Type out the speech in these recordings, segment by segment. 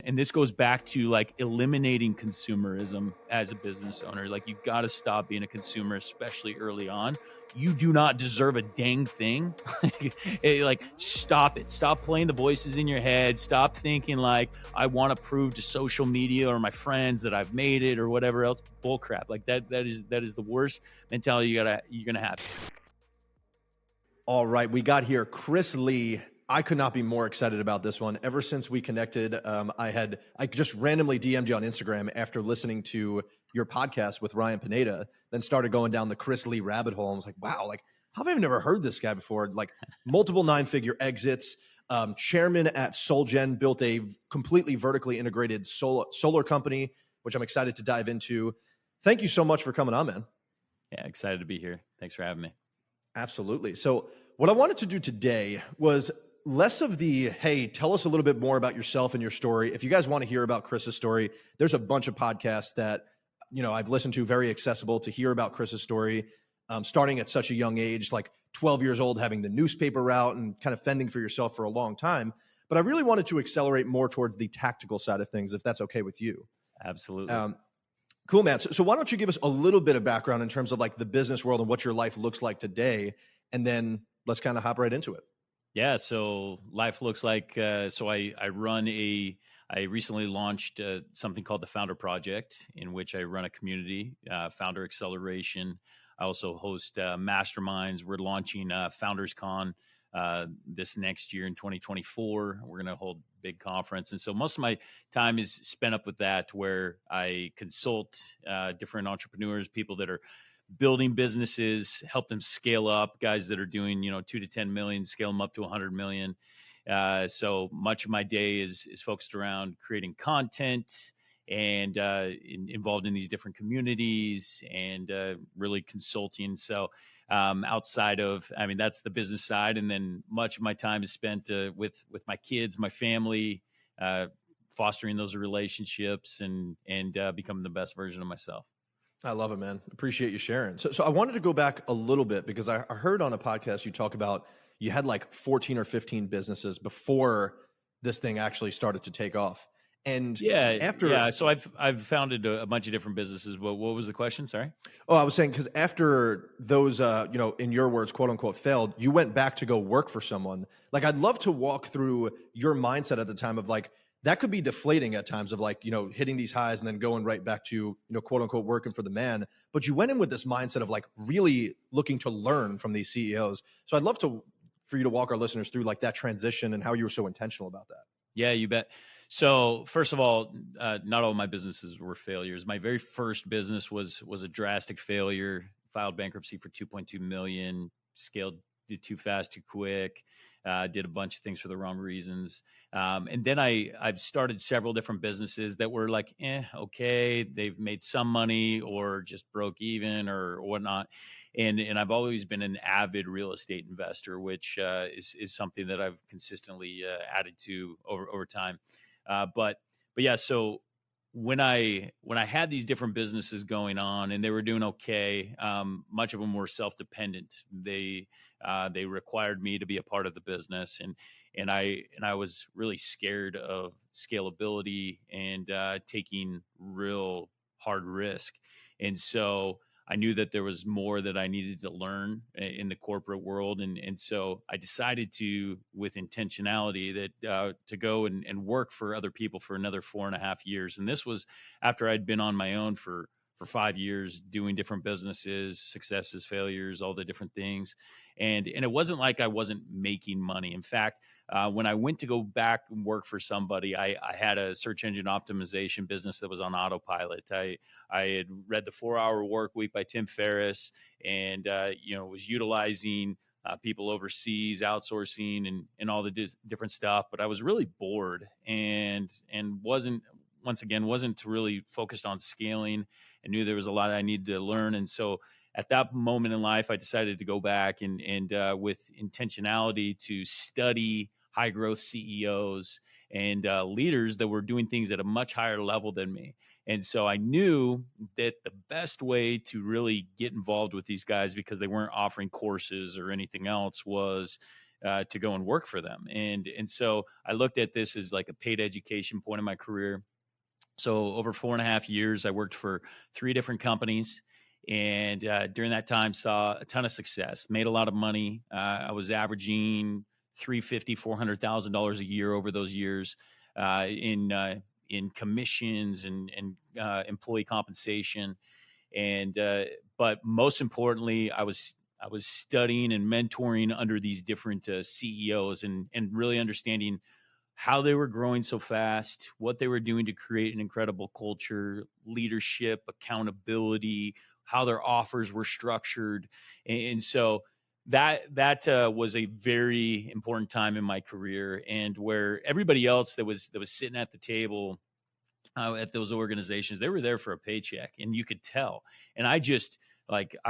and this goes back to like eliminating consumerism as a business owner. Like, you've got to stop being a consumer, especially early on. You do not deserve a dang thing. Like, stop it. Stop playing the voices in your head. Stop thinking like, I want to prove to social media or my friends that I've made it or whatever else. Bull crap. Like that is the worst mentality you're gonna have. All right, we got here Chris Lee. I could not be more excited about this one. Ever since we connected, I just randomly DM'd you on Instagram after listening to your podcast with Ryan Pineda, then started going down the Chris Lee rabbit hole. I was like, wow, like, how have I never heard this guy before? Like, multiple 9-figure exits, chairman at Solgen, built a completely vertically integrated solar company, which I'm excited to dive into. Thank you so much for coming on, man. Yeah, excited to be here. Thanks for having me. Absolutely. So what I wanted to do today was less of the, hey, tell us a little bit more about yourself and your story. If you guys want to hear about Chris's story, there's a bunch of podcasts that, I've listened to, very accessible to hear about Chris's story, starting at such a young age, like 12 years old, having the newspaper route and kind of fending for yourself for a long time. But I really wanted to accelerate more towards the tactical side of things, if that's okay with you. Absolutely. Cool, man. So why don't you give us a little bit of background in terms of like the business world and what your life looks like today, and then let's kind of hop right into it. Yeah. So life looks like, I recently launched something called the Founder Project, in which I run a community, founder acceleration. I also host masterminds. We're launching Founders Con this next year in 2024. We're going to hold a big conference. And so most of my time is spent up with that, where I consult different entrepreneurs, people that are building businesses, help them scale up, guys that are doing, 2 to 10 million, scale them up to 100 million. So much of my day is focused around creating content and involved in these different communities and really consulting. So outside of, that's the business side. And then much of my time is spent with my kids, my family, fostering those relationships and becoming the best version of myself. I love it, man. Appreciate you sharing. So I wanted to go back a little bit because I heard on a podcast you talk about you had like 14 or 15 businesses before this thing actually started to take off. And so I've founded a bunch of different businesses. But what was the question? Sorry. Oh, I was saying, because after those, in your words, quote unquote, failed, you went back to go work for someone. Like, I'd love to walk through your mindset at the time of like, that could be deflating at times of like, hitting these highs and then going right back to, quote unquote, working for the man. But you went in with this mindset of like really looking to learn from these CEOs. So I'd love for you to walk our listeners through like that transition and how you were so intentional about that. Yeah, you bet. So first of all, not all my businesses were failures. My very first business was a drastic failure. Filed bankruptcy for 2.2 million. Scaled too fast, too quick. Did a bunch of things for the wrong reasons. And then I've started several different businesses that were like, okay, they've made some money or just broke even or whatnot. And I've always been an avid real estate investor, which is something that I've consistently added to over time. But yeah, so when I had these different businesses going on and they were doing okay, much of them were self-dependent. They required me to be a part of the business, and I was really scared of scalability and taking real hard risk. And so I knew that there was more that I needed to learn in the corporate world. And so I decided to, with intentionality, that to go and work for other people for another 4.5 years. And this was after I'd been on my own for 5 years, doing different businesses, successes, failures, all the different things. And it wasn't like I wasn't making money. In fact, when I went to go back and work for somebody, I had a search engine optimization business that was on autopilot. I had read The 4-Hour Work Week by Tim Ferriss, and was utilizing people overseas, outsourcing, and all the different stuff. But I was really bored and wasn't really focused on scaling. I knew there was a lot I needed to learn, and so at that moment in life, I decided to go back and with intentionality to study high growth CEOs and leaders that were doing things at a much higher level than me. And so I knew that the best way to really get involved with these guys, because they weren't offering courses or anything else, was to go and work for them. And so I looked at this as like a paid education point in my career. So over 4.5 years, I worked for 3 different companies. And during that time, saw a ton of success, made a lot of money. I was averaging $350,000-$400,000 a year over those years in commissions and employee compensation. And but most importantly, I was studying and mentoring under these different CEOs and really understanding how they were growing so fast, what they were doing to create an incredible culture, leadership, accountability, how their offers were structured. And so that was a very important time in my career, and where everybody else that was sitting at the table at those organizations, they were there for a paycheck, and you could tell. And I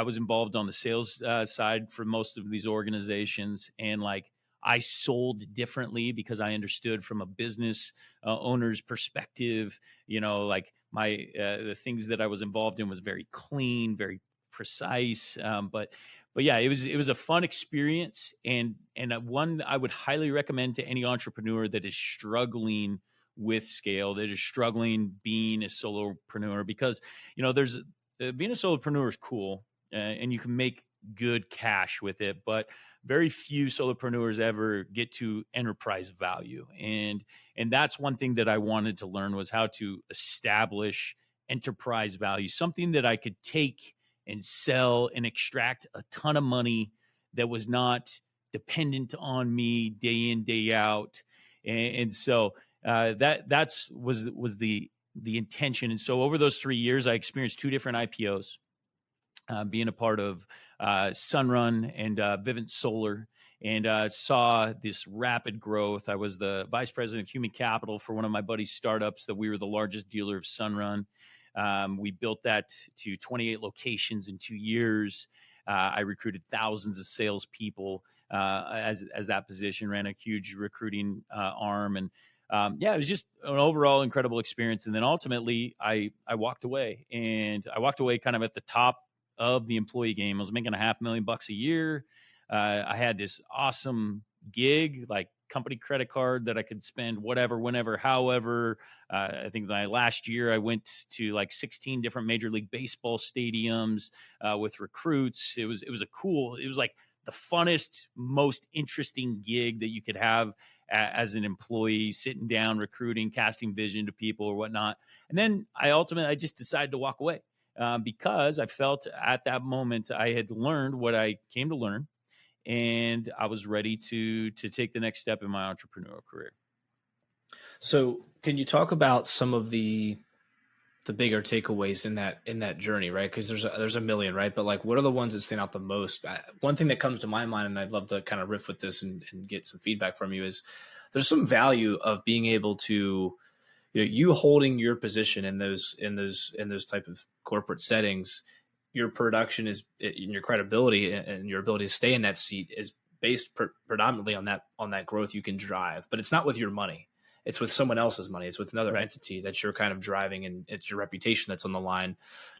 was involved on the sales side for most of these organizations, and like I sold differently because I understood from a business owner's perspective. Like the things that I was involved in was very clean, very precise. But yeah, it was a fun experience, and one I would highly recommend to any entrepreneur that is struggling with scale, that is struggling being a solopreneur, because there's being a solopreneur is cool, and you can make good cash with it, but very few solopreneurs ever get to enterprise value. And that's one thing that I wanted to learn, was how to establish enterprise value, something that I could take and sell and extract a ton of money that was not dependent on me day in, day out. And so that was the intention. And so over those 3 years, I experienced 2 different IPOs, being a part of Sunrun and Vivint Solar, and saw this rapid growth. I was the vice president of human capital for one of my buddy's startups that we were the largest dealer of Sunrun. We built that to 28 locations in 2 years. I recruited thousands of salespeople as that position, ran a huge recruiting arm. And it was just an overall incredible experience. And then ultimately I walked away, and I walked away kind of at the top of the employee game. I was making $500,000 a year. I had this awesome gig, like company credit card that I could spend whatever, whenever, however. I think my last year I went to like 16 different Major League Baseball stadiums with recruits. It was like the funnest, most interesting gig that you could have as an employee, sitting down, recruiting, casting vision to people or whatnot. And then I just decided to walk away because I felt at that moment I had learned what I came to learn, and I was ready to take the next step in my entrepreneurial career. So can you talk about some of the bigger takeaways in that journey, right? Because there's a million, right? But like, what are the ones that stand out the most? One thing that comes to my mind, and I'd love to kind of riff with this and get some feedback from you, is there's some value of being able to, you holding your position in those type of corporate settings. Your production is, in your credibility and your ability to stay in that seat is based predominantly on that growth you can drive, but it's not with your money. It's with someone else's money. It's with another entity that you're kind of driving, and it's your reputation that's on the line,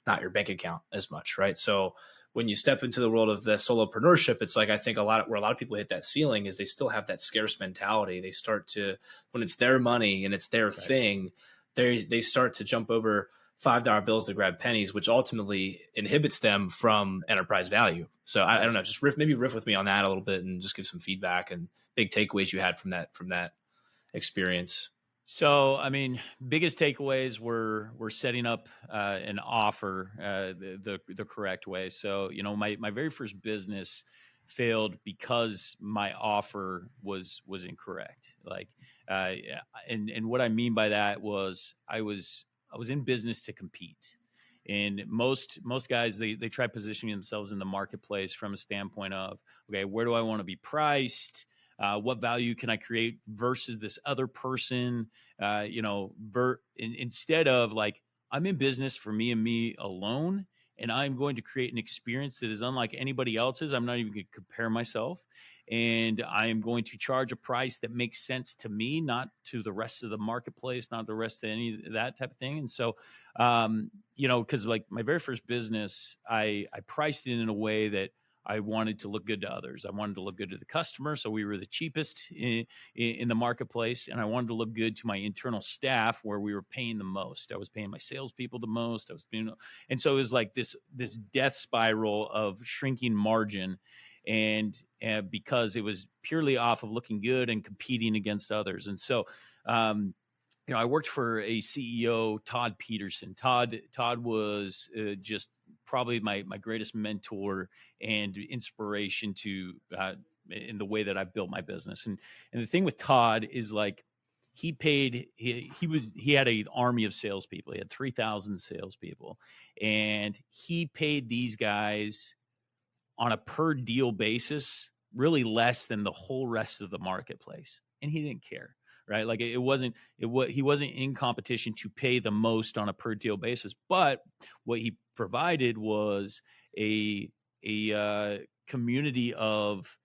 not your bank account as much, right? So when you step into the world of the solopreneurship, it's like, I think where a lot of people hit that ceiling is they still have that scarce mentality. They start to, when it's their money and it's their thing, they start to jump over $5 bills to grab pennies, which ultimately inhibits them from enterprise value. So I don't know, just maybe riff with me on that a little bit and just give some feedback and big takeaways you had from that experience. So, I mean, biggest takeaways were setting up an offer the correct way. So, my very first business failed because my offer was incorrect. Like, and what I mean by that was I was in business to compete. And most guys, they try positioning themselves in the marketplace from a standpoint of, okay, where do I want to be priced? What value can I create versus this other person? Instead of like, I'm in business for me and me alone, and I'm going to create an experience that is unlike anybody else's. I'm not even going to compare myself. And I am going to charge a price that makes sense to me, not to the rest of the marketplace, not the rest of any of that type of thing. And so, because like my very first business, I priced it in a way that I wanted to look good to others. I wanted to look good to the customer. So we were the cheapest in the marketplace. And I wanted to look good to my internal staff where we were paying the most. I was paying my salespeople the most. And so it was like this death spiral of shrinking margin. And because it was purely off of looking good and competing against others. And so, I worked for a CEO, Todd Peterson. Todd was just probably my greatest mentor and inspiration to in the way that I've built my business. And the thing with Todd is like he had an army of salespeople. He had 3,000 salespeople, and he paid these guys on a per deal basis really less than the whole rest of the marketplace, and he didn't care. Right. Like he wasn't in competition to pay the most on a per deal basis. But what he provided was a community of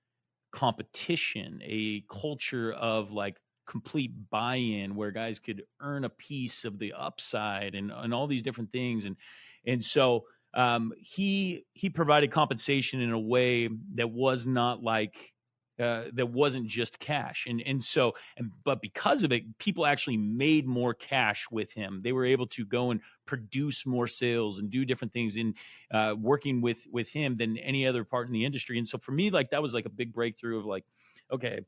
competition, a culture of like complete buy-in where guys could earn a piece of the upside and all these different things. And so he provided compensation in a way that was not like, that wasn't just cash. But because of it, people actually made more cash with him. They were able to go and produce more sales and do different things in working with him than any other part in the industry. And so for me, like that was like a big breakthrough of like, okay,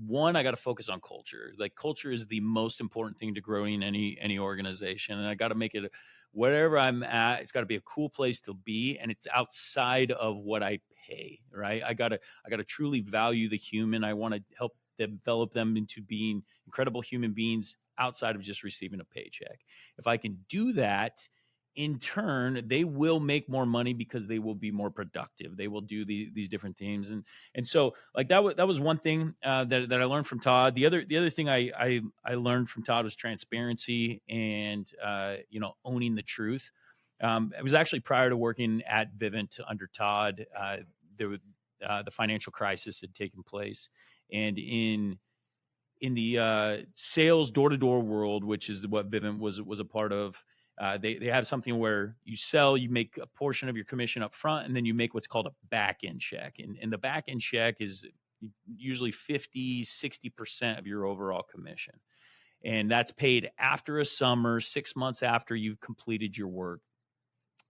one, I got to focus on culture. Like culture is the most important thing to growing any organization. And I got to make it wherever I'm at, it's got to be a cool place to be. And it's outside of what I pay, right? I gotta truly value the human. I want to help develop them into being incredible human beings outside of just receiving a paycheck. If I can do that, in turn, they will make more money because they will be more productive. They will do these different things, and so like that was one thing that I learned from Todd. The other thing I learned from Todd was transparency and owning the truth. It was actually prior to working at Vivint under Todd. The financial crisis had taken place, and in the sales door-to-door world, which is what Vivint was a part of. They have something where you sell, you make a portion of your commission up front, and then you make what's called a back-end check. And the back-end check is usually 50, 60% of your overall commission. And that's paid after a summer, 6 months after you've completed your work.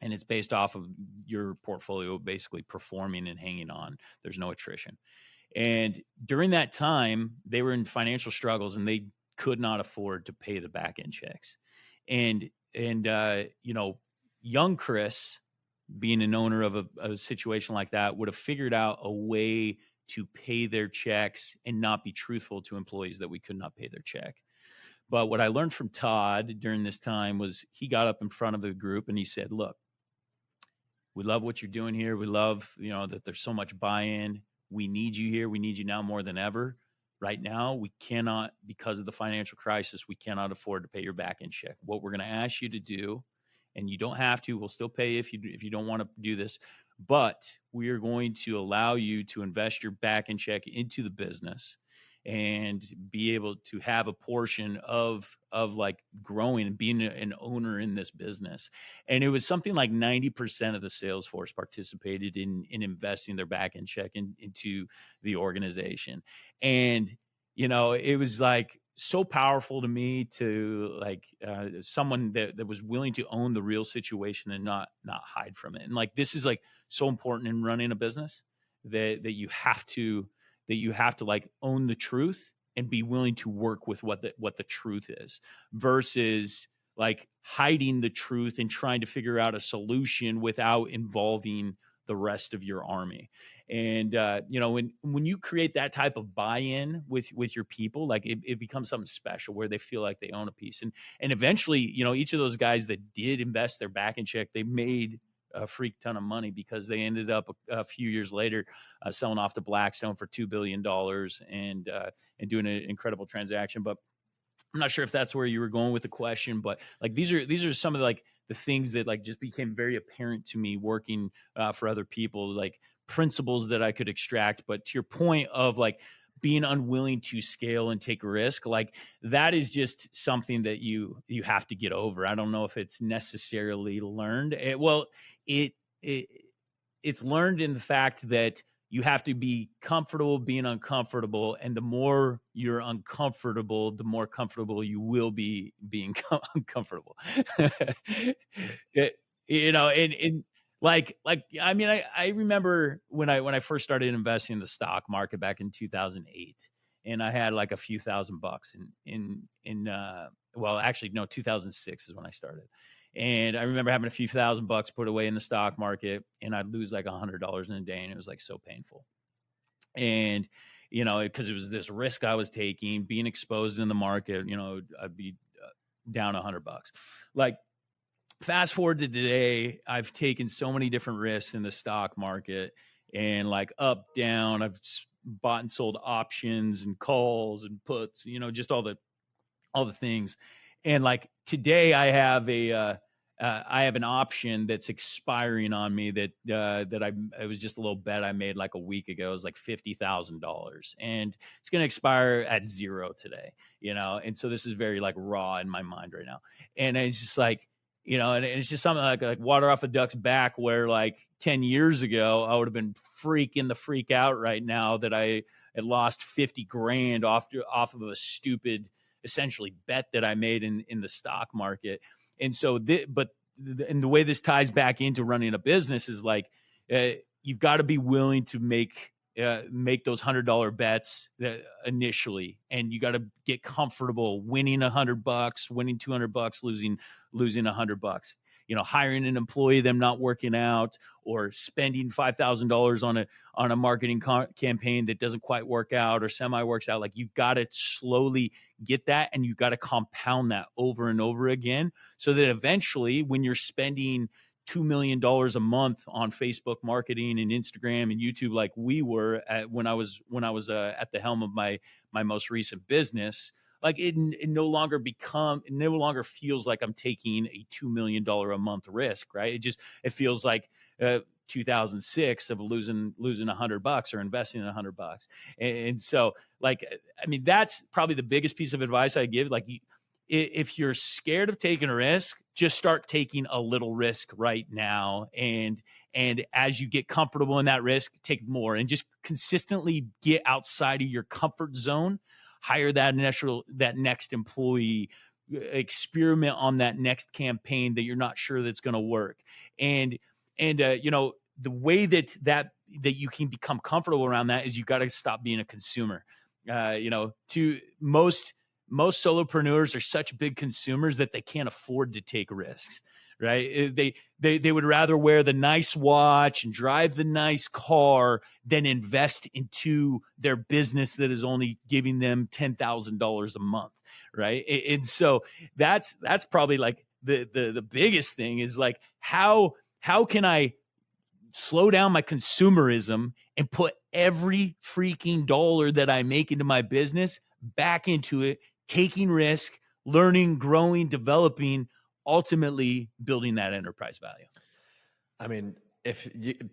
And it's based off of your portfolio basically performing and hanging on. There's no attrition. And during that time, they were in financial struggles and they could not afford to pay the back-end checks. And young Chris, being an owner of a situation like that, would have figured out a way to pay their checks and not be truthful to employees that we could not pay their check. But what I learned from Todd during this time was he got up in front of the group and he said, look, we love what you're doing here. We love, that there's so much buy-in. We need you here. We need you now more than ever. Right now, we cannot, because of the financial crisis, we cannot afford to pay your back-end check. What we're going to ask you to do, and you don't have to, we'll still pay if you don't want to do this, but we are going to allow you to invest your back-end check into the business and be able to have a portion of like growing and being an owner in this business. And it was something like 90% of the sales force participated in investing their back-end check into the organization. And, it was like so powerful to me to like someone that was willing to own the real situation and not hide from it. And like, this is like so important in running a business that you have to like own the truth and be willing to work with what the truth is versus like hiding the truth and trying to figure out a solution without involving the rest of your army. And, when you create that type of buy-in with your people, like it becomes something special where they feel like they own a piece. And eventually, each of those guys that did invest their back-end check, they made a freak ton of money because they ended up a few years later selling off to Blackstone for $2 billion and doing an incredible transaction. But I'm not sure if that's where you were going with the question, but like these are some of like the things that like just became very apparent to me working for other people, like principles that I could extract. But to your point of like being unwilling to scale and take risk, like that is just something that you have to get over. I don't know if it's necessarily learned. it's learned in the fact that you have to be comfortable being uncomfortable. And the more you're uncomfortable, the more comfortable you will be being uncomfortable. And I mean, I remember when I first started investing in the stock market back in 2008, and I had like a few $1,000 actually, no, 2006 is when I started. And I remember having a few $1,000 put away in the stock market, and I'd lose like $100 in a day. And it was like so painful. And, because it was this risk I was taking, being exposed in the market, I'd be down $100. Like, fast forward to today, I've taken so many different risks in the stock market, and like up, down, I've bought and sold options and calls and puts, just all the things. And like today I have an option that's expiring on me that it was just a little bet I made like a week ago. It was like $50,000, and it's going to expire at 0 today, And so this is very like raw in my mind right now. And it's just like, and it's just something like water off a duck's back, where like 10 years ago, I would have been freaking the freak out right now that I had lost 50 grand off of a stupid, essentially, bet that I made in the stock market. And so, and the way this ties back into running a business is like, you've got to be willing to make those $100 bets initially, and you got to get comfortable winning $100, winning $200, losing $100. Hiring an employee, them not working out, or spending $5,000 on a marketing campaign that doesn't quite work out or semi works out. Like, you've got to slowly get that, and you've got to compound that over and over again, so that eventually, when you're spending $2 million a month on Facebook marketing and Instagram and YouTube, like we were when I was at the helm of my most recent business, like it no longer feels like I'm taking a $2 million a month risk, right? It feels like 2006 of losing $100 or investing in $100. And so, like, I mean, that's probably the biggest piece of advice I give. Like, if you're scared of taking a risk, just start taking a little risk right now. And as you get comfortable in that risk, take more, and just consistently get outside of your comfort zone. Hire that next employee, experiment on that next campaign that you're not sure that's going to work. And the way that you can become comfortable around that is you got to stop being a consumer. To most solopreneurs are such big consumers that they can't afford to take risks, right? They would rather wear the nice watch and drive the nice car than invest into their business that is only giving them $10,000 a month, right? And so that's probably like the biggest thing is like, how can I slow down my consumerism and put every freaking dollar that I make into my business back into it, taking risk, learning, growing, developing, ultimately building that enterprise value. I mean,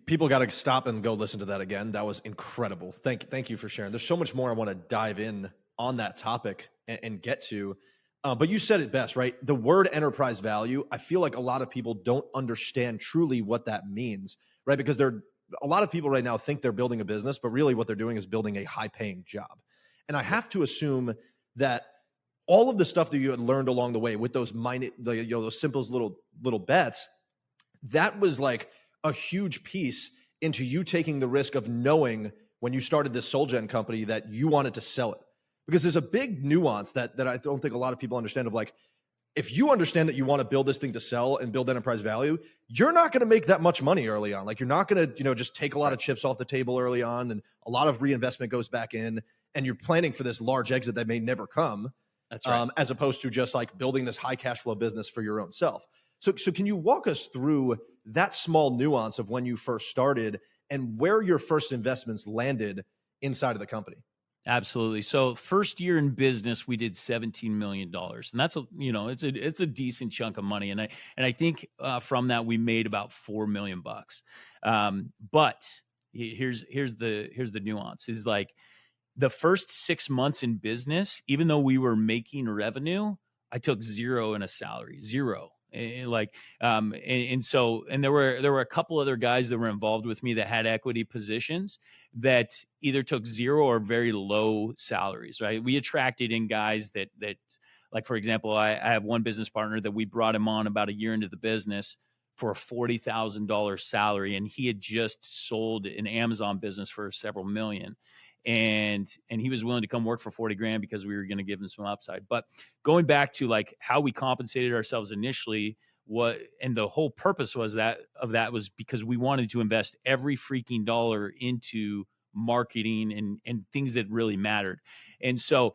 people got to stop and go listen to that again. That was incredible. Thank you for sharing. There's so much more I want to dive in on that topic and get to. But you said it best, right? The word enterprise value, I feel like a lot of people don't understand truly what that means, right? Because a lot of people right now think they're building a business, but really what they're doing is building a high-paying job. And I have to assume that all of the stuff that you had learned along the way with those those simple little bets, that was like a huge piece into you taking the risk of knowing when you started this Solgen company that you wanted to sell it. Because there's a big nuance that I don't think a lot of people understand of like, if you understand that you want to build this thing to sell and build enterprise value, you're not going to make that much money early on. Like, you're not going to, just take a lot of chips off the table early on, and a lot of reinvestment goes back in, and you're planning for this large exit that may never come. That's right. As opposed to just like building this high cash flow business for your own self. So can you walk us through that small nuance of when you first started and where your first investments landed inside of the company? Absolutely. So first year in business, we did $17 million, and that's it's a decent chunk of money. And I think from that we made about $4 million. But here's the nuance is like, the first 6 months in business, even though we were making revenue, I took 0 in a salary, 0. And there were a couple other guys that were involved with me that had equity positions that either took zero or very low salaries, right? We attracted in guys that like, for example, I have one business partner that we brought him on about a year into the business for a $40,000 salary, and he had just sold an Amazon business for several million. And he was willing to come work for 40 grand because we were going to give him some upside. But going back to like how we compensated ourselves initially, and the whole purpose was that was because we wanted to invest every freaking dollar into marketing and things that really mattered. And so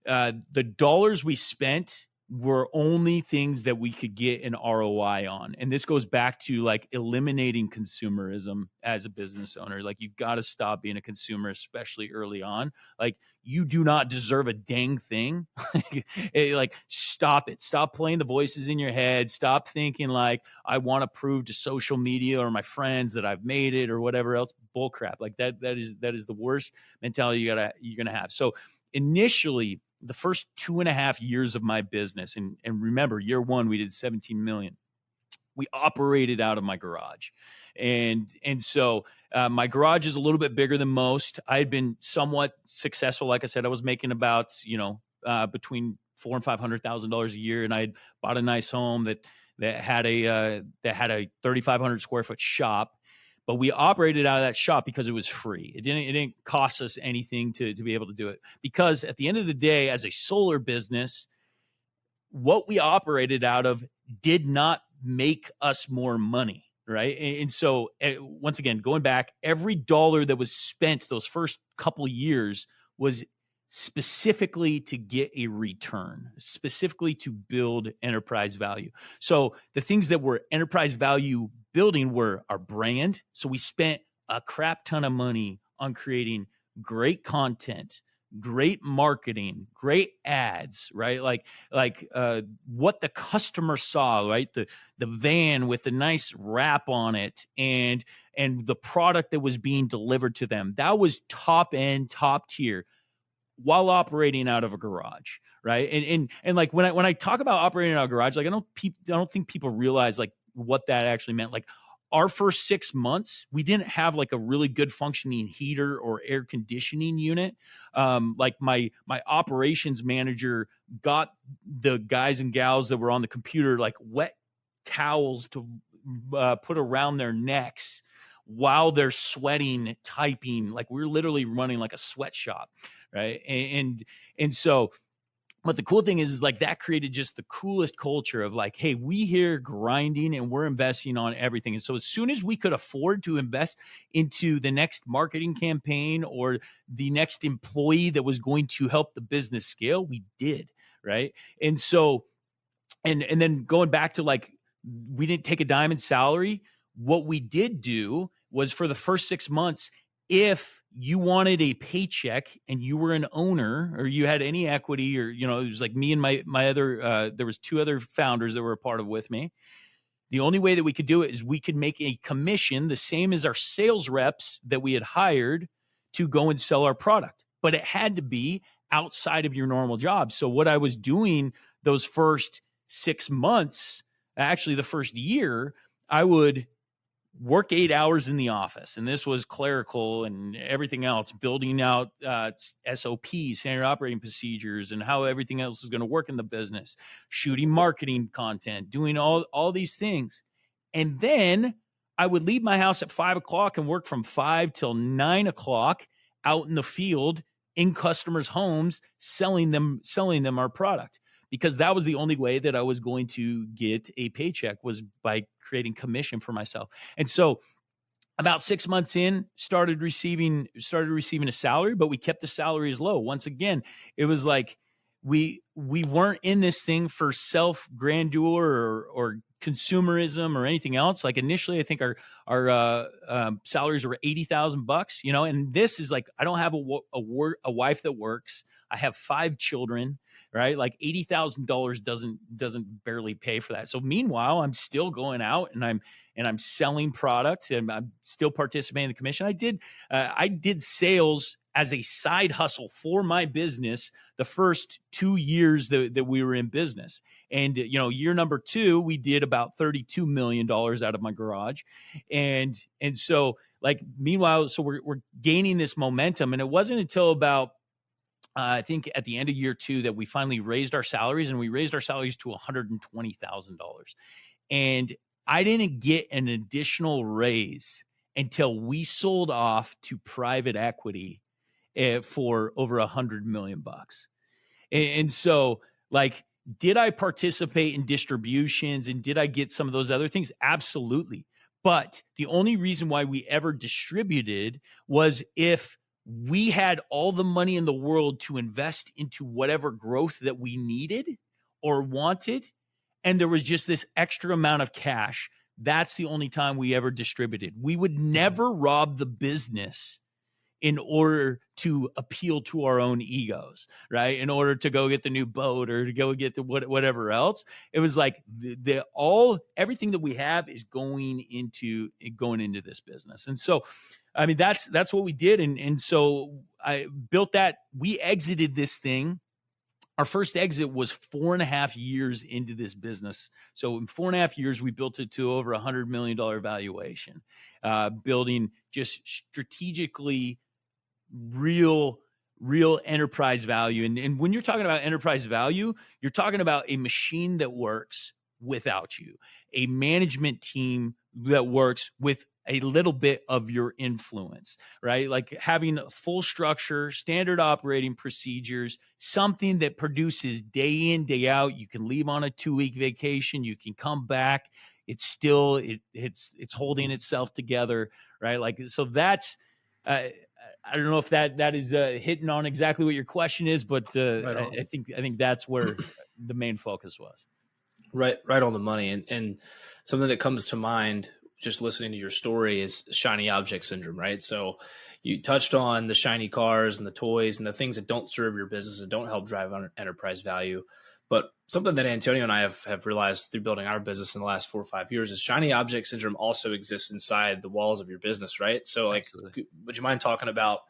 the dollars we spent were only things that we could get an ROI on. And this goes back to like eliminating consumerism as a business owner. Like, you've got to stop being a consumer, especially early on. Like, you do not deserve a dang thing. Like, stop it. Stop playing the voices in your head. Stop thinking like, I want to prove to social media or my friends that I've made it or whatever else. Bull crap. Like that is the worst mentality you're going to have. So initially, the first 2.5 years of my business, and remember, year one, we did 17 million. We operated out of my garage. And so my garage is a little bit bigger than most. I had been somewhat successful. Like I said, I was making about, between $400,000 and $500,000 a year. And I had bought a nice home that had a 3,500 square foot shop. But we operated out of that shop because it was free. It didn't cost us anything to be able to do it. Because at the end of the day, as a solar business, what we operated out of did not make us more money, right? And so, once again, going back, every dollar that was spent those first couple of years was specifically to get a return, specifically to build enterprise value. So the things that were enterprise value building were our brand. So we spent a crap ton of money on creating great content, great marketing, great ads, right? Like what the customer saw, right? The van with the nice wrap on it and the product that was being delivered to them. That was top end, top tier, while operating out of a garage, right? And like when I talk about operating out of a garage, like I don't think people realize like what that actually meant. Like, our first 6 months, we didn't have like a really good functioning heater or air conditioning unit. Like my operations manager got the guys and gals that were on the computer like wet towels to put around their necks while they're sweating, typing. Like, we're literally running like a sweatshop, right? And so, but the cool thing is like that created just the coolest culture of like, hey, we here grinding and we're investing on everything. And so as soon as we could afford to invest into the next marketing campaign or the next employee that was going to help the business scale, we did, right? And so, and then going back to like, we didn't take a dime in salary. What we did do was, for the first 6 months, if you wanted a paycheck and you were an owner or you had any equity, or, it was like me and my other, there was 2 other founders that were a part of with me. The only way that we could do it is we could make a commission the same as our sales reps that we had hired to go and sell our product, but it had to be outside of your normal job. So what I was doing those first 6 months, actually the first year, I would work 8 hours in the office. And this was clerical and everything else, building out SOPs, standard operating procedures, and how everything else is going to work in the business, shooting marketing content, doing all these things. And then I would leave my house at 5 o'clock and work from 5 till 9 o'clock out in the field in customers' homes, selling them our product. Because that was the only way that I was going to get a paycheck, was by creating commission for myself. And so about 6 months in, started receiving a salary, but we kept the salaries low. Once again, it was like we weren't in this thing for self grandeur or consumerism or anything else. Like, initially, I think our salaries were $80,000, and this is like, I don't have a wife that works. I have 5 children, right? Like, $80,000 doesn't barely pay for that. So meanwhile, I'm still going out and I'm selling product and I'm still participating in the commission. I did sales as a side hustle for my business the first 2 years that we were in business. And, year number 2, we did about $32 million out of my garage. And so meanwhile, so we're gaining this momentum. And it wasn't until about, I think at the end of year 2 that we finally raised our salaries, and we raised our salaries to $120,000. And I didn't get an additional raise until we sold off to private equity for over $100 million. And so, did I participate in distributions and did I get some of those other things? Absolutely. But the only reason why we ever distributed was if we had all the money in the world to invest into whatever growth that we needed or wanted, and there was just this extra amount of cash. That's the only time we ever distributed. We would never rob the business in order to appeal to our own egos, right? In order to go get the new boat or to go get the whatever else. It was like everything that we have is going into this business. And so, I mean, that's what we did. And so I built that. We exited this thing. Our first exit was 4.5 years into this business. So in 4.5 years, we built it to over $100 million valuation, building just strategically real enterprise value. And when you're talking about enterprise value, you're talking about a machine that works without you, a management team that works with a little bit of your influence, right? Like having a full structure, standard operating procedures, something that produces day in, day out. You can leave on a 2-week vacation. You can come back. It's still, it's holding itself together, right? So that's, I don't know if that is hitting on exactly what your question is, but I think that's where the main focus was. Right on the money. And something that comes to mind just listening to your story is shiny object syndrome, right? So you touched on the shiny cars and the toys and the things that don't serve your business and don't help drive enterprise value. But something that Antonio and I have realized through building our business in the last 4 or 5 years is shiny object syndrome also exists inside the walls of your business, right? So Absolutely. Would you mind talking about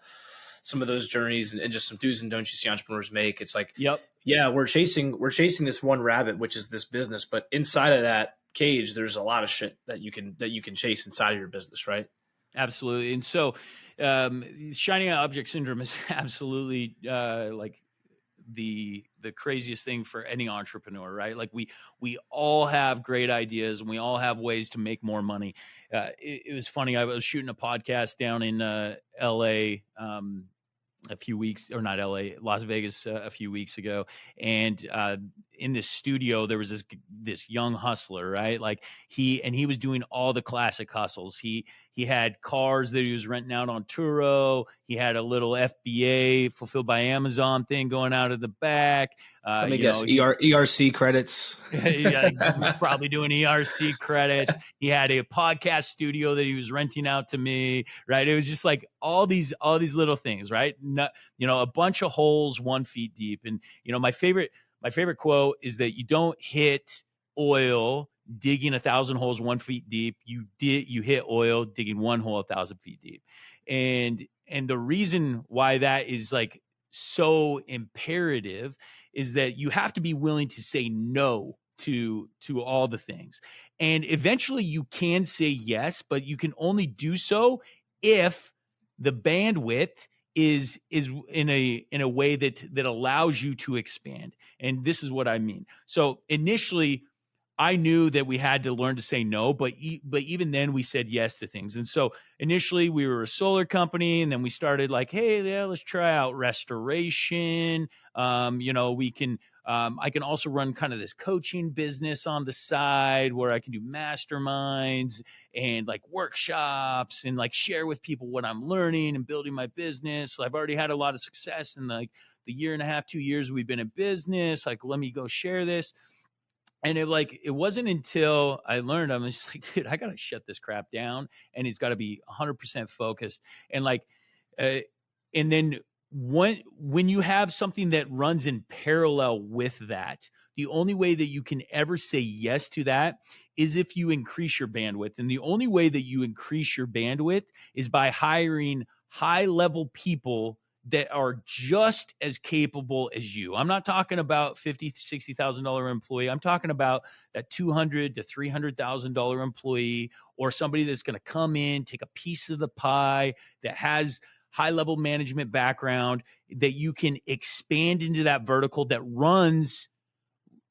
some of those journeys and just some do's and don'ts you see entrepreneurs make? It's like, yep. Yeah, we're chasing this one rabbit, which is this business, but inside of that cage, there's a lot of shit that you can chase inside of your business, right? Absolutely. And so shiny object syndrome is absolutely the craziest thing for any entrepreneur, right? Like we all have great ideas and we all have ways to make more money. It was funny. I was shooting a podcast down in LA Las Vegas a few weeks ago. And in this studio, there was this young hustler, right? Like he was doing all the classic hustles. He had cars that he was renting out on Turo. He had a little FBA, fulfilled by Amazon thing going out of the back. Let me guess, ERC credits. Yeah, he was probably doing ERC credits. He had a podcast studio that he was renting out to me, right? It was just like all these little things, right? A bunch of holes 1 feet deep. And my favorite quote is that you don't hit oil digging 1,000 holes 1 feet deep. You hit oil digging one hole 1,000 feet deep. And the reason why that is like so imperative is that you have to be willing to say no to all the things. And eventually you can say yes, but you can only do so if the bandwidth is in a way that allows you to expand. And this is what I mean. So initially I knew that we had to learn to say no, but even then we said yes to things. And so initially we were a solar company, and then we started like, hey, yeah, let's try out restoration. I can also run kind of this coaching business on the side where I can do masterminds and like workshops and like share with people what I'm learning and building my business. So I've already had a lot of success in like the 1.5, 2 years we've been in business. Like, let me go share this. And it wasn't until I learned, I'm just like, dude, I got to shut this crap down, and it's got to be 100% focused. And and then when you have something that runs in parallel with that, the only way that you can ever say yes to that is if you increase your bandwidth. And the only way that you increase your bandwidth is by hiring high level people that are just as capable as you. I'm not talking about $50,000, $60,000 employee. I'm talking about that $200,000 to $300,000 employee, or somebody that's going to come in, take a piece of the pie, that has high level management background, that you can expand into that vertical that runs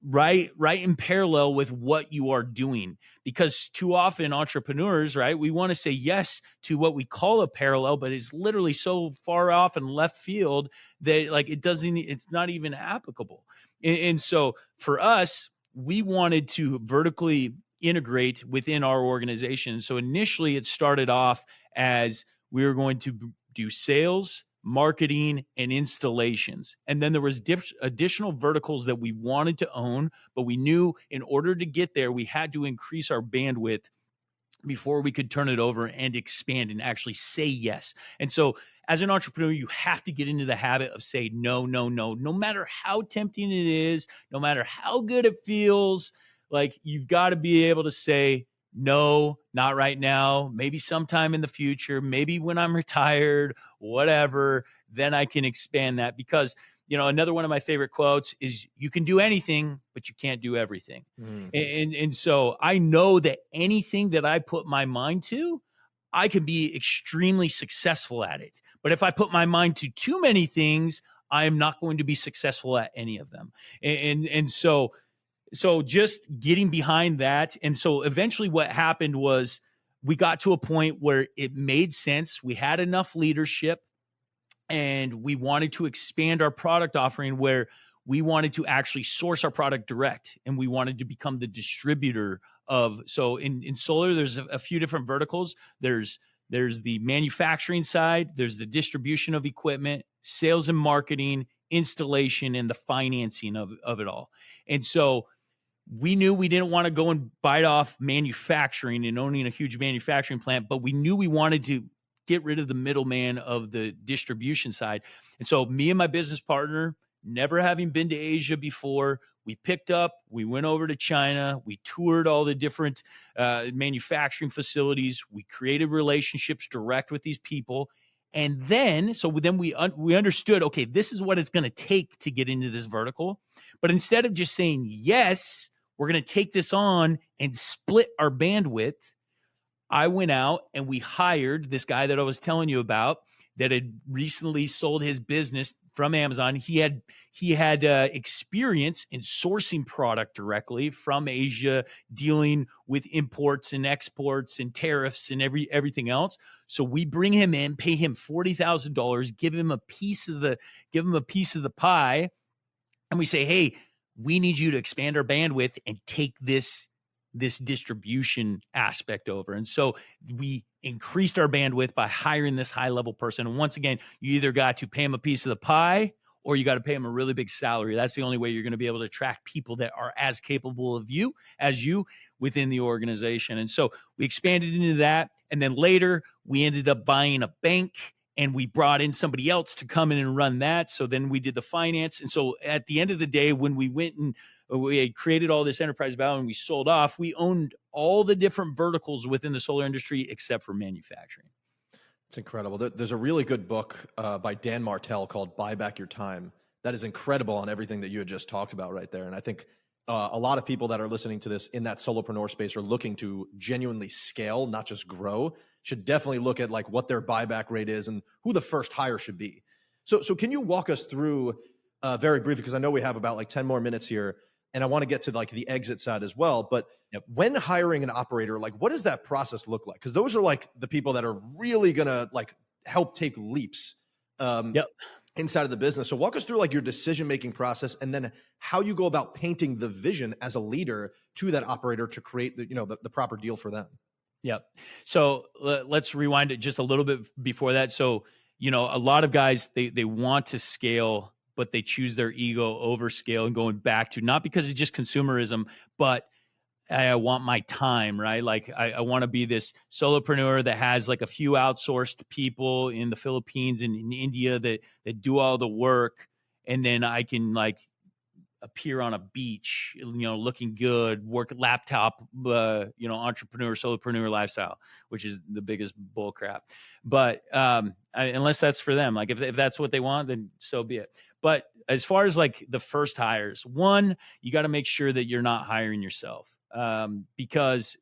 right in parallel with what you are doing. Because too often entrepreneurs, right, we want to say yes to what we call a parallel, but it's literally so far off in left field that like it's not even applicable. And so for us, we wanted to vertically integrate within our organization. So initially it started off as we were going to do sales, marketing, and installations. And then there was additional verticals that we wanted to own, but we knew in order to get there, we had to increase our bandwidth before we could turn it over and expand and actually say yes. And so as an entrepreneur, you have to get into the habit of saying no, no, no, no matter how tempting it is, no matter how good it feels. Like, you've got to be able to say, no, not right now, maybe sometime in the future, maybe when I'm retired, whatever, then I can expand that. Because, another one of my favorite quotes is, you can do anything, but you can't do everything. And so I know that anything that I put my mind to, I can be extremely successful at it. But if I put my mind to too many things, I am not going to be successful at any of them. And so just getting behind that. And so eventually what happened was we got to a point where it made sense. We had enough leadership, and we wanted to expand our product offering, where we wanted to actually source our product direct, and we wanted to become the distributor of. So in solar, there's a few different verticals. There's the manufacturing side, there's the distribution of equipment, sales and marketing, installation, and the financing of it all. And so we knew we didn't want to go and bite off manufacturing and owning a huge manufacturing plant, but we knew we wanted to get rid of the middleman of the distribution side. And so me and my business partner, never having been to Asia before, we went over to China, we toured all the different manufacturing facilities, we created relationships direct with these people. And then we understood, okay, this is what it's going to take to get into this vertical. But instead of just saying, yes, we're going to take this on and split our bandwidth, I went out and we hired this guy that I was telling you about that had recently sold his business from Amazon. He had experience in sourcing product directly from Asia, dealing with imports and exports and tariffs and everything else. So we bring him in, pay him $40,000, give him a piece of the pie, and we say, hey, we need you to expand our bandwidth and take this distribution aspect over. And so we increased our bandwidth by hiring this high-level person. And once again, you either got to pay him a piece of the pie, or you got to pay them a really big salary. That's the only way you're going to be able to attract people that are as capable of you as you within the organization. And so we expanded into that. And then later we ended up buying a bank, and we brought in somebody else to come in and run that. So then we did the finance. And so at the end of the day, when we went and we had created all this enterprise value and we sold off, we owned all the different verticals within the solar industry except for manufacturing. It's incredible. There's a really good book by Dan Martell called Buy Back Your Time that is incredible on everything that you had just talked about right there. And I think a lot of people that are listening to this in that solopreneur space are looking to genuinely scale, not just grow, should definitely look at like what their buyback rate is and who the first hire should be. So can you walk us through very briefly, because I know we have about like 10 more minutes here, and I want to get to like the exit side as well. But when hiring an operator, like what does that process look like? Because those are like the people that are really going to like help take leaps inside of the business. So walk us through like your decision-making process, and then how you go about painting the vision as a leader to that operator to create the proper deal for them. Yep. So let's rewind it just a little bit before that. So, a lot of guys, they want to scale, but they choose their ego over scale, and going back to, not because it's just consumerism, but I want my time, right? Like I want to be this solopreneur that has like a few outsourced people in the Philippines and in India that do all the work. And then I can like appear on a beach, looking good, work laptop, entrepreneur, solopreneur lifestyle, which is the biggest bull crap. But unless that's for them, like if that's what they want, then so be it. But as far as like the first hires, one, you got to make sure that you're not hiring yourself, because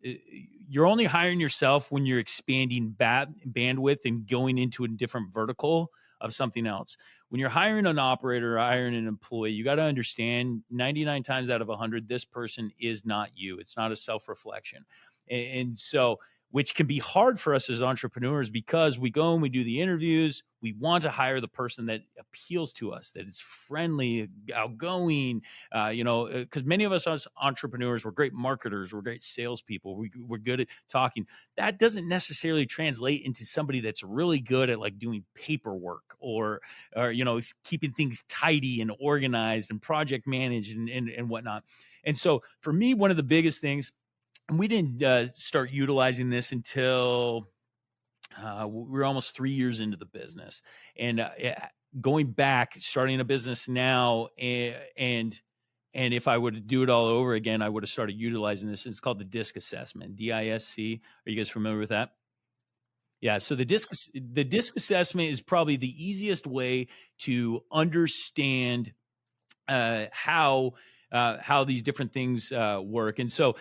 you're only hiring yourself when you're expanding bandwidth and going into a different vertical of something else. When you're hiring an operator or hiring an employee, you got to understand 99 times out of 100, this person is not you. It's not a self-reflection. And so, which can be hard for us as entrepreneurs, because we go and we do the interviews. We want to hire the person that appeals to us, that is friendly, outgoing, because many of us as entrepreneurs, we're great marketers, we're great salespeople, we're good at talking. That doesn't necessarily translate into somebody that's really good at like doing paperwork or keeping things tidy and organized and project managed and whatnot. And so for me, one of the biggest things, and we didn't start utilizing this until we were almost 3 years into the business. And going back, starting a business now, and if I were to do it all over again, I would have started utilizing this. It's called the DISC assessment, DISC. Are you guys familiar with that? Yeah. So the DISC assessment is probably the easiest way to understand how these different things work. And so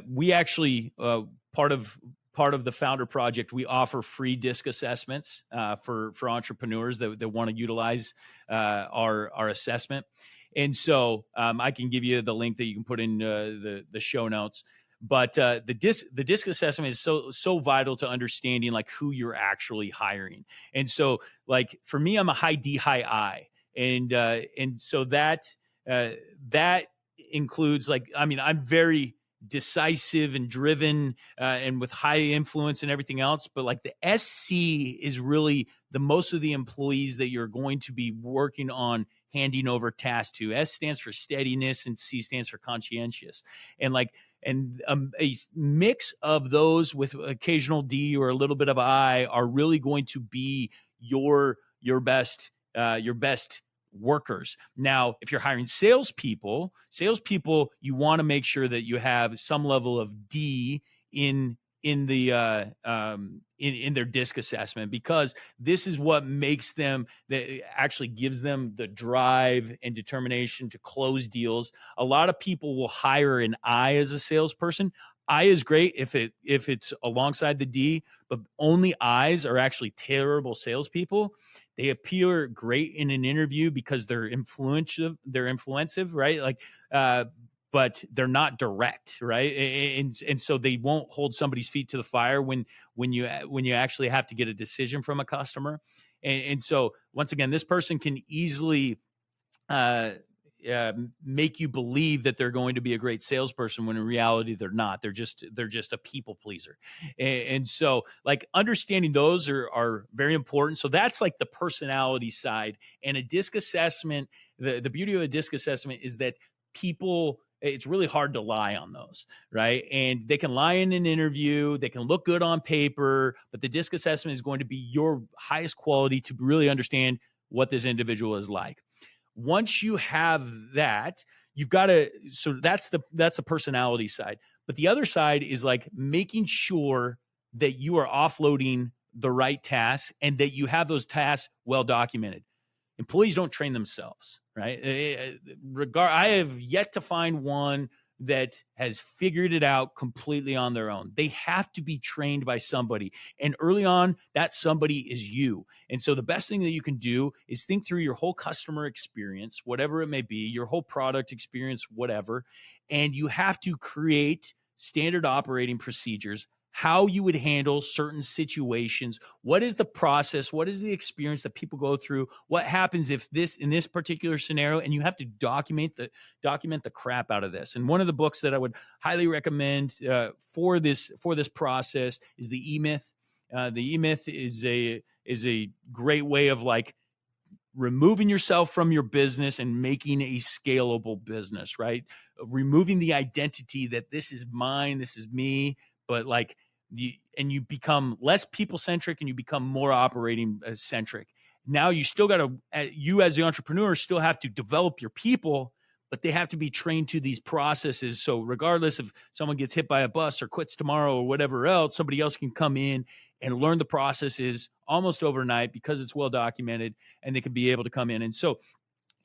we actually part of the Founder Project, we offer free DISC assessments for entrepreneurs that want to utilize our assessment. And so I can give you the link that you can put in the show notes. But the DISC assessment is so vital to understanding like who you're actually hiring. And so like for me, I'm a high D, high I, and so that includes like, I mean, I'm very decisive and driven and with high influence and everything else. But like the SC is really the most of the employees that you're going to be working on handing over tasks to. S stands for steadiness and C stands for conscientious. And a mix of those with occasional D or a little bit of I are really going to be your best workers. Now, if you're hiring salespeople, you want to make sure that you have some level of D in their DISC assessment, because this is what makes them, that actually gives them the drive and determination to close deals. A lot of people will hire an I as a salesperson. I is great if it's alongside the D, but only I's are actually terrible salespeople. They appear great in an interview because they're influential, right? Like, but they're not direct, right? And so they won't hold somebody's feet to the fire when you actually have to get a decision from a customer. And so once again, this person can easily make you believe that they're going to be a great salesperson when in reality they're not. They're just a people pleaser. And so like understanding those are very important. So that's like the personality side. And a DISC assessment, the beauty of a DISC assessment is that it's really hard to lie on those, right? And they can lie in an interview, they can look good on paper, but the DISC assessment is going to be your highest quality to really understand what this individual is like. Once you have that, you've got to, so that's the personality side. But the other side is like making sure that you are offloading the right tasks and that you have those tasks well documented. Employees don't train themselves, right? I have yet to find one that has figured it out completely on their own. They have to be trained by somebody. And early on, that somebody is you. And so the best thing that you can do is think through your whole customer experience, whatever it may be, your whole product experience, whatever. And you have to create standard operating procedures, how you would handle certain situations. What is the process? What is the experience that people go through? What happens if in this particular scenario? And you have to document the crap out of this. And one of the books that I would highly recommend for this process is the EMTH. The EMTH is a great way of like removing yourself from your business and making a scalable business, right? Removing the identity that this is mine, this is me, but like you become less people centric and you become more operating centric. Now you still got to, you as the entrepreneur still have to develop your people, but they have to be trained to these processes. So regardless if someone gets hit by a bus or quits tomorrow or whatever else, somebody else can come in and learn the processes almost overnight because it's well documented, and they can be able to come in. And so,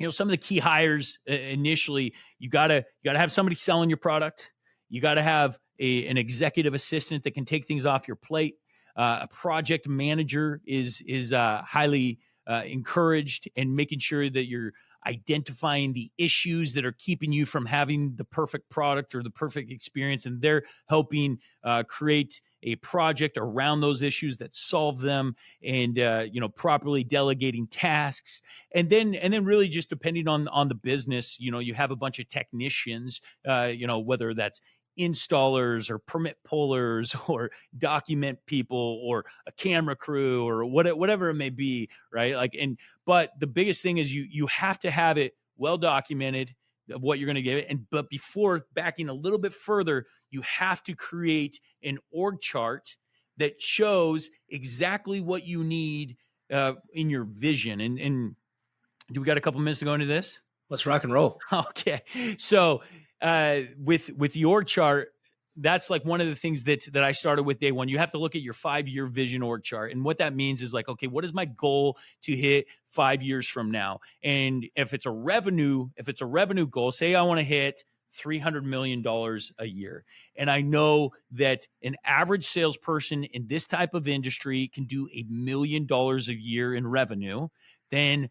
some of the key hires initially, you gotta have somebody selling your product. You gotta have an executive assistant that can take things off your plate. A project manager is highly encouraged, and making sure that you're identifying the issues that are keeping you from having the perfect product or the perfect experience, and they're helping create a project around those issues that solve them, and properly delegating tasks, and then really just depending on the business, you have a bunch of technicians, whether that's installers or permit pullers or document people or a camera crew or whatever it may be, right? But the biggest thing is you have to have it well documented of what you're going to give it. But before backing a little bit further, you have to create an org chart that shows exactly what you need in your vision. And do we got a couple minutes to go into this? Let's rock and roll. Okay. So with the org chart, that's like one of the things that I started with day one. You have to look at your 5-year vision org chart. And what that means is like, okay, what is my goal to hit 5 years from now? And if it's a revenue goal, say I want to hit $300 million a year. And I know that an average salesperson in this type of industry can do $1 million a year in revenue. Then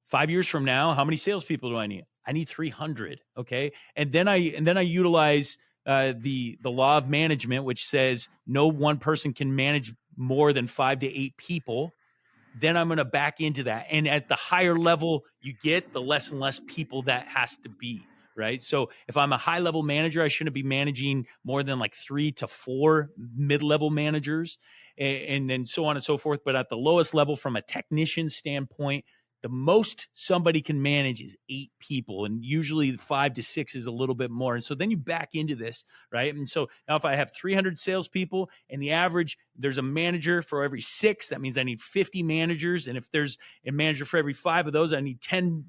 5 years from now, how many salespeople do I need? I need 300. Okay. And then I utilize the law of management, which says no one person can manage more than 5 to 8 people. Then I'm going to back into that. And at the higher level you get, the less and less people that has to be, right? So if I'm a high level manager, I shouldn't be managing more than like 3 to 4 mid-level managers, and then so on and so forth. But at the lowest level, from a technician standpoint, the most somebody can manage is 8 people, and usually 5 to 6 is a little bit more. And so then you back into this, right? And so now if I have 300 salespeople and the average, there's a manager for every 6, that means I need 50 managers. And if there's a manager for every 5 of those, I need 10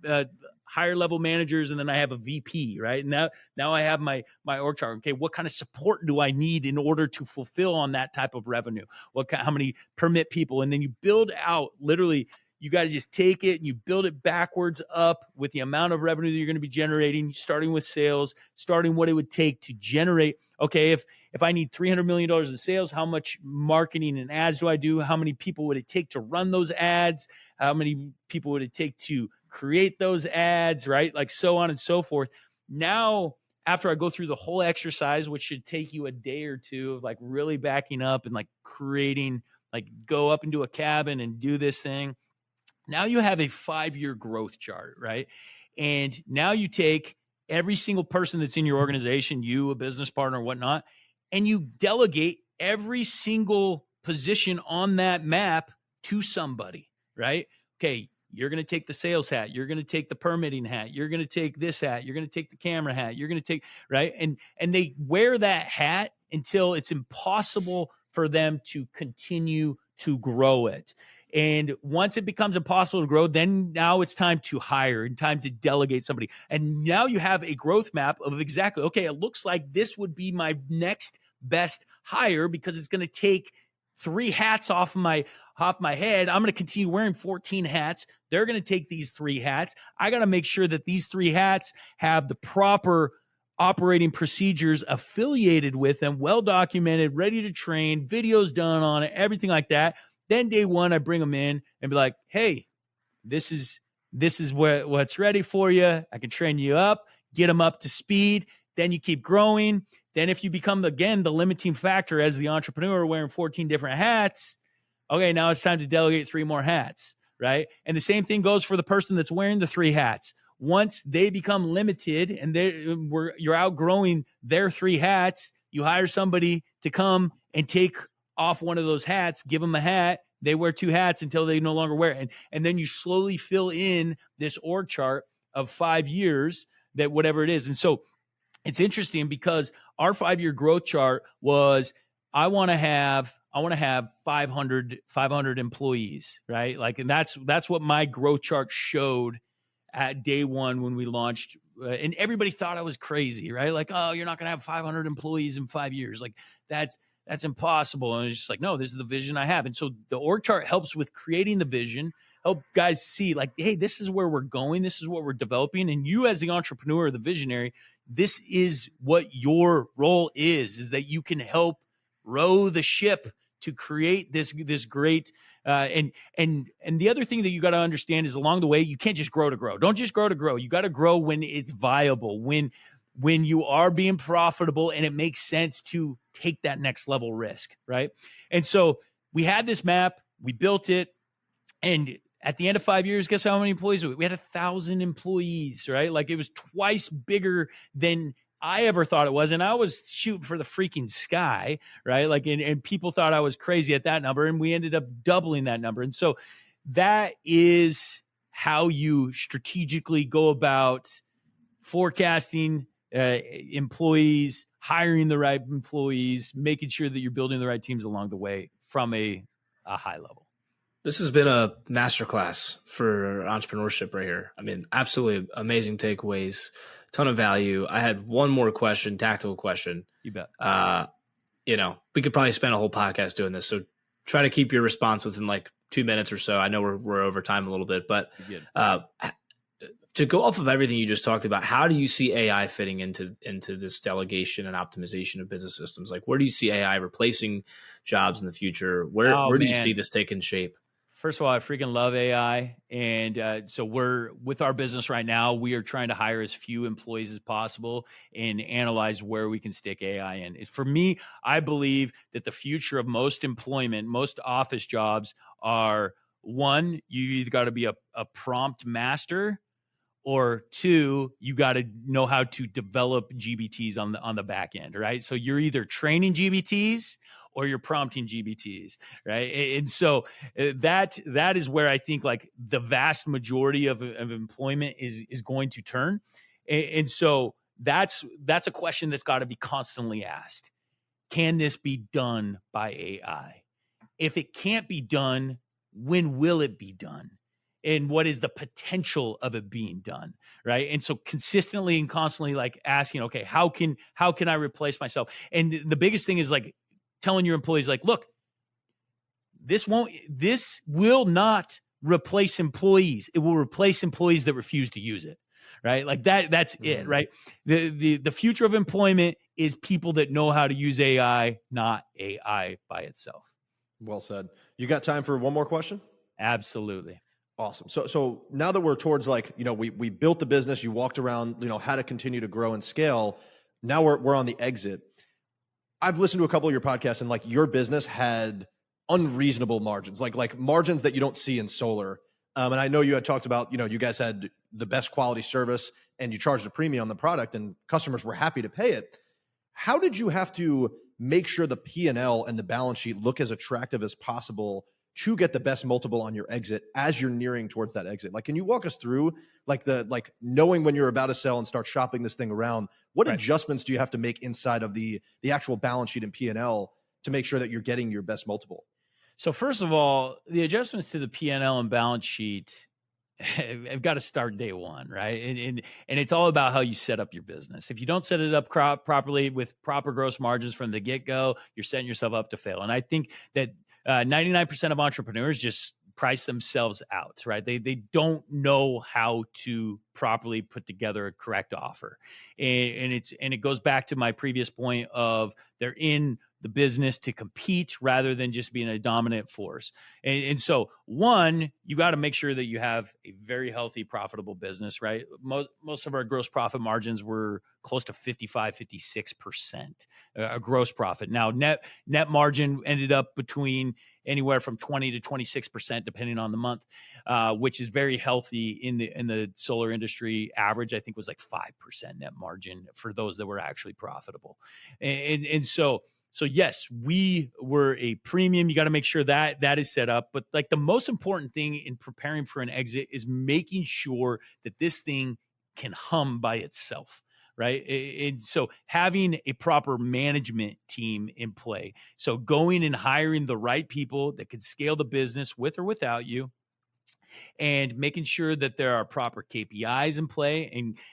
higher level managers, and then I have a VP, right? And now I have my org chart. Okay, what kind of support do I need in order to fulfill on that type of revenue? How many permit people? And then you build out, literally, you got to just take it and you build it backwards up with the amount of revenue that you're going to be generating, starting with sales, starting what it would take to generate. Okay, if I need $300 million in sales, how much marketing and ads do I do? How many people would it take to run those ads? How many people would it take to create those ads, right? Like so on and so forth. Now, after I go through the whole exercise, which should take you a day or two of like really backing up and like creating, like go up into a cabin and do this thing. Now you have a 5-year growth chart, right? And now you take every single person that's in your organization, you, a business partner, whatnot, and you delegate every single position on that map to somebody, right? Okay, you're going to take the sales hat. You're going to take the permitting hat. You're going to take this hat. You're going to take the camera hat. You're going to take, right? And they wear that hat until it's impossible for them to continue to grow it. And once it becomes impossible to grow, then now it's time to hire and time to delegate somebody. And now you have a growth map of exactly, okay, it looks like this would be my next best hire because it's going to take 3 hats off my head. I'm going to continue wearing 14 hats. They're going to take these 3 hats. I got to make sure that these 3 hats have the proper operating procedures affiliated with them, well documented, ready to train, videos done on it, everything like that. Then day one, I bring them in and be like, hey, this is what's ready for you. I can train you up, get them up to speed. Then you keep growing. Then if you become, again, the limiting factor as the entrepreneur wearing 14 different hats, okay, now it's time to delegate 3 more hats, right? And the same thing goes for the person that's wearing the 3 hats. Once they become limited and you're outgrowing their 3 hats, you hire somebody to come and take off one of those hats, give them a hat. They wear 2 hats until they no longer wear it. And then you slowly fill in this org chart of 5 years, that whatever it is. And so it's interesting because our 5-year growth chart was, I want to have 500 employees, right? Like, and that's what my growth chart showed at day one when we launched and everybody thought I was crazy, right? Like, oh, you're not going to have 500 employees in 5 years. Like that's impossible. And it's just like, no, this is the vision I have. And so the org chart helps with creating the vision, help guys see like, hey, this is where we're going. This is what we're developing. And you as the entrepreneur, the visionary, this is what your role is that you can help row the ship to create this great and the other thing that you got to understand is along the way, you can't just grow to grow. Don't just grow to grow. You got to grow when it's viable, when you are being profitable and it makes sense to take that next level risk, right? And so we had this map, we built it, and at the end of 5 years, guess how many employees we had? 1,000 employees, right? Like it was twice bigger than I ever thought it was. And I was shooting for the freaking sky, right? Like, and people thought I was crazy at that number, and we ended up doubling that number. And so that is how you strategically go about forecasting employees, hiring the right employees, making sure that you're building the right teams along the way from a high level. This has been a masterclass for entrepreneurship right here. I mean, absolutely amazing takeaways, ton of value. I had one more question, tactical question. You bet. We could probably spend a whole podcast doing this. So try to keep your response within like 2 minutes or so. I know we're over time a little bit, but to go off of everything you just talked about, how do you see AI fitting into this delegation and optimization of business systems? Like, where do you see AI replacing jobs in the future? Where do you see this taking shape? First of all, I freaking love AI. And so we're with our business right now, we are trying to hire as few employees as possible and analyze where we can stick AI in. For me, I believe that the future of most employment, most office jobs are, one, you either got to be a prompt master, or two, you got to know how to develop GBTs on the back end, right? So you're either training GBTs or you're prompting GBTs, right? And so that is where I think like the vast majority of employment is going to turn. And so that's a question that's got to be constantly asked. Can this be done by AI? If it can't be done, when will it be done? And what is the potential of it being done, right? And so consistently and constantly like asking, okay, how can I replace myself? And the biggest thing is like telling your employees like, look, this will not replace employees. It will replace employees that refuse to use it, right? Like that's it, right? The future of employment is people that know how to use AI, not AI by itself. Well said. You got time for one more question? Absolutely. Awesome. So now that we're towards like, we built the business, you walked around, how to continue to grow and scale. Now we're on the exit. I've listened to a couple of your podcasts, and like your business had unreasonable margins, like margins that you don't see in solar. And I know you had talked about, you guys had the best quality service and you charged a premium on the product and customers were happy to pay it. How did you have to make sure the P&L and the balance sheet look as attractive as possible to get the best multiple on your exit as you're nearing towards that exit? Like, can you walk us through like knowing when you're about to sell and start shopping this thing around, what adjustments do you have to make inside of the actual balance sheet and P&L to make sure that you're getting your best multiple? So first of all, the adjustments to the P&L and balance sheet have got to start day one, right? And it's all about how you set up your business. If you don't set it up properly with proper gross margins from the get-go, you're setting yourself up to fail. And I think that 99% of entrepreneurs just price themselves out, right? They don't know how to properly put together a correct offer. And it goes back to my previous point of they're in the business to compete rather than just being a dominant force. And so one, you got to make sure that you have a very healthy, profitable business, right? Most of our gross profit margins were close to 55, 56% gross profit. Now, net margin ended up between anywhere from 20 to 26%, depending on the month, which is very healthy in the solar industry. Average, I think, was like 5% net margin for those that were actually profitable. And so yes, we were a premium. You got to make sure that is set up. But like the most important thing in preparing for an exit is making sure that this thing can hum by itself, right? And so having a proper management team in play. So going and hiring the right people that can scale the business with or without you. and making sure that there are proper KPIs in play,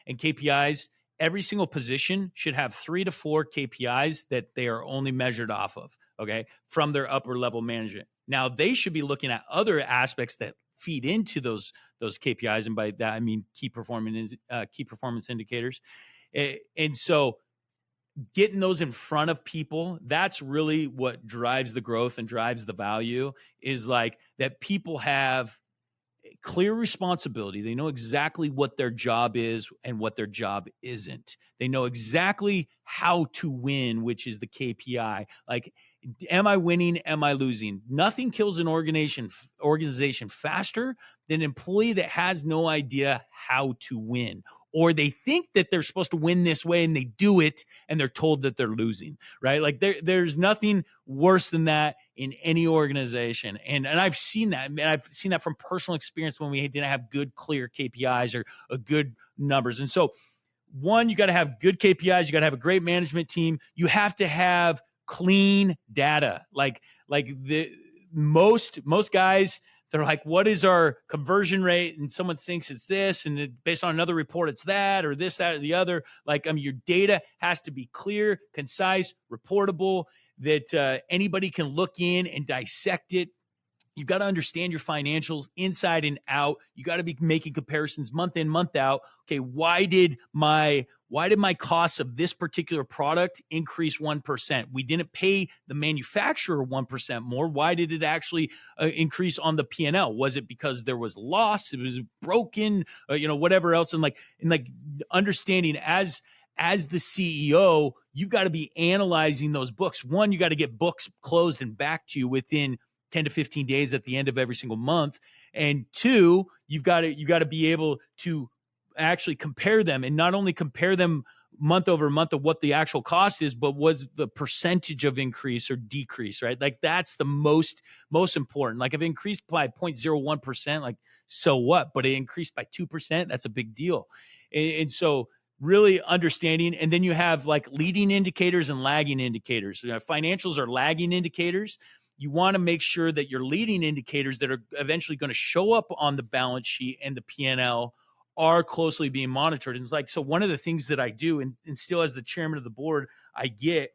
and KPIs. Every single position should have 3 to 4 KPIs that they are only measured off of, okay, from their upper level management. Now, they should be looking at other aspects that feed into those KPIs, and by that I mean key performance indicators. And so getting those in front of people, that's really what drives the growth and drives the value, is like that people have clear responsibility. They know exactly what their job is and what their job isn't. They know exactly how to win, which is the KPI. Like, am I winning? Am I losing? Nothing kills an organization faster than an employee that has no idea how to win, or they think that they're supposed to win this way and they do it and they're told that they're losing, right? Like there's nothing worse than that in any organization. And I've seen that. And I've seen that from personal experience when we didn't have good, clear KPIs or good numbers. And so, one, you got to have good KPIs. You got to have a great management team. You have to have clean data. Like the most guys, they're like, what is our conversion rate? And someone thinks it's this, and based on another report, it's that, or this, that, or the other. Like, I mean, your data has to be clear, concise, reportable, that anybody can look in and dissect it. You've got to understand your financials inside and out. You got to be making comparisons month in, month out. Okay, why did my costs of this particular product increase 1%? We didn't pay the manufacturer 1% more. Why did it actually increase on the P&L? Was it because there was loss? It was broken, whatever else. And like understanding as the CEO, you've got to be analyzing those books. One, you got to get books closed and back to you within 10 to 15 days at the end of every single month. And two, you got to be able to actually compare them, and not only compare them month over month of what the actual cost is, but what's the percentage of increase or decrease, right? Like that's the most important. Like if it increased by 0.01%, like so what? But it increased by 2%, that's a big deal. And so really understanding, and then you have like leading indicators and lagging indicators. Financials are lagging indicators. You want to make sure that your leading indicators that are eventually going to show up on the balance sheet and the P&L are closely being monitored. And it's like, so one of the things that I do, and still as the chairman of the board, I get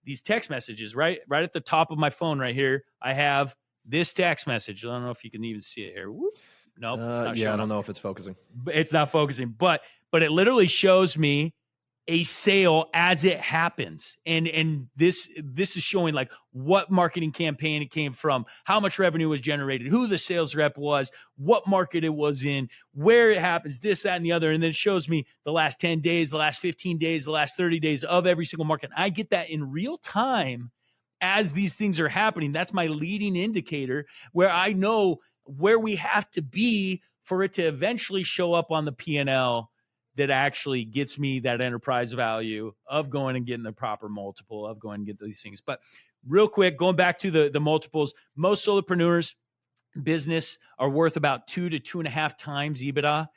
these text messages, right at the top of my phone right here. I have this text message. I don't know if you can even see it here. Whoop. Nope. It's not showing I don't know if it's focusing. It's not focusing, but it literally shows me a sale as it happens. And this is showing like what marketing campaign it came from, how much revenue was generated, who the sales rep was, what market it was in, where it happens, this, that, and the other. And then it shows me the last 10 days, the last 15 days, the last 30 days of every single market. I get that in real time as these things are happening. That's my leading indicator where I know where we have to be for it to eventually show up on the P&L that actually gets me that enterprise value of going and getting the proper multiple, of going and get these things. But real quick, going back to the multiples, most solopreneurs business are worth about 2 to 2.5 times EBITDA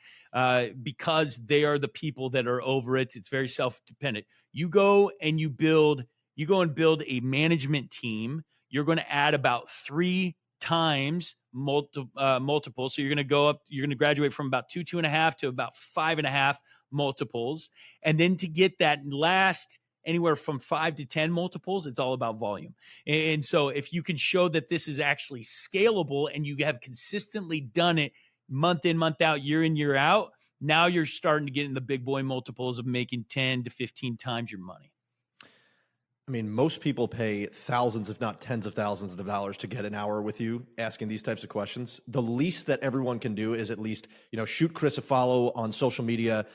because they are the people that are over it. It's very self-dependent. You go and build a management team. You're going to add about 3 times multiple. So you're going to go up, you're going to graduate from about 2.5 to about 5.5 multiples. And then to get that last anywhere from 5 to 10 multiples, it's all about volume. And so if you can show that this is actually scalable and you have consistently done it month in, month out, year in, year out, now you're starting to get in the big boy multiples of making 10 to 15 times your money. I mean, most people pay thousands, if not tens of thousands of dollars to get an hour with you asking these types of questions. The least that everyone can do is at least, shoot Chris a follow on social media.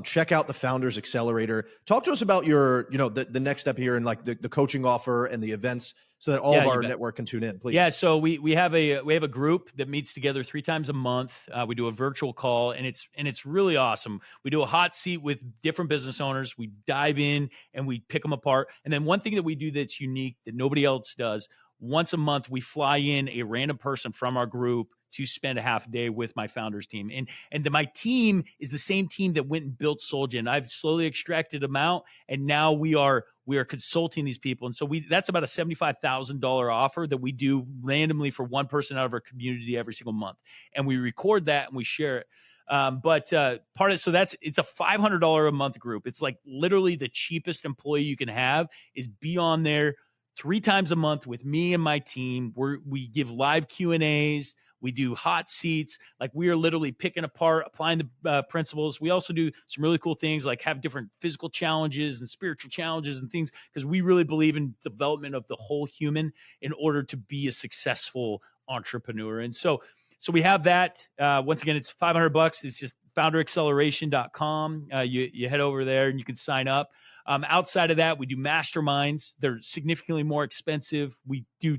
Check out the Founders Accelerator. Talk to us about your, the next step here and like the coaching offer and the events so that all of our network can tune in, please. Yeah. So we have a group that meets together 3 times a month. We do a virtual call and it's really awesome. We do a hot seat with different business owners. We dive in and we pick them apart. And then one thing that we do that's unique that nobody else does, once a month, we fly in a random person from our group to spend a half a day with my founders team. And my team is the same team that went and built Solgen. I've slowly extracted them out, and now we are consulting these people. And so that's about a $75,000 offer that we do randomly for one person out of our community every single month. And we record that and we share it. But it's a $500 a month group. It's like literally the cheapest employee you can have is be on there 3 times a month with me and my team. We give live Q&As. We do hot seats. Like, we are literally picking apart, applying the principles. We also do some really cool things, like have different physical challenges and spiritual challenges and things, because we really believe in development of the whole human in order to be a successful entrepreneur. And so we have that. Once again, it's $500. It's just founderacceleration.com. You head over there and you can sign up. Outside of that, we do masterminds. They're significantly more expensive. We do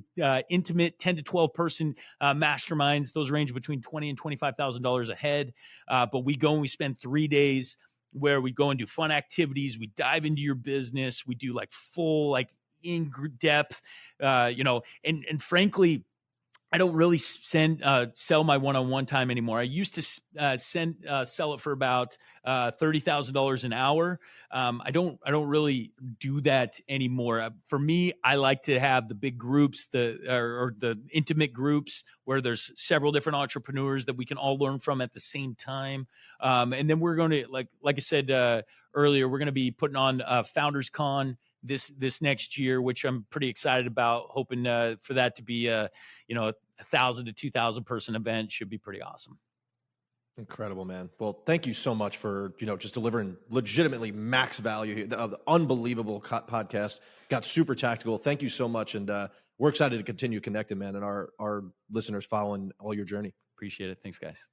intimate 10 to 12 person masterminds. Those range between $20,000 and $25,000 a head. But we go and we spend 3 days where we go and do fun activities. We dive into your business. We do like full, like in depth, and frankly, I don't really sell my one-on-one time anymore. I used to sell it for about $30,000 an hour. I don't really do that anymore. For me, I like to have the big groups, or the intimate groups where there's several different entrepreneurs that we can all learn from at the same time. And then we're going to, like I said earlier, we're going to be putting on Founders Con this next year, which I'm pretty excited about, hoping for that to be a 1,000 to 2,000 person event. Should be pretty awesome. Incredible, man. Well, thank you so much for, just delivering legitimately max value. The unbelievable podcast. Got super tactical. Thank you so much. And we're excited to continue connecting, man, and our listeners following all your journey. Appreciate it. Thanks, guys.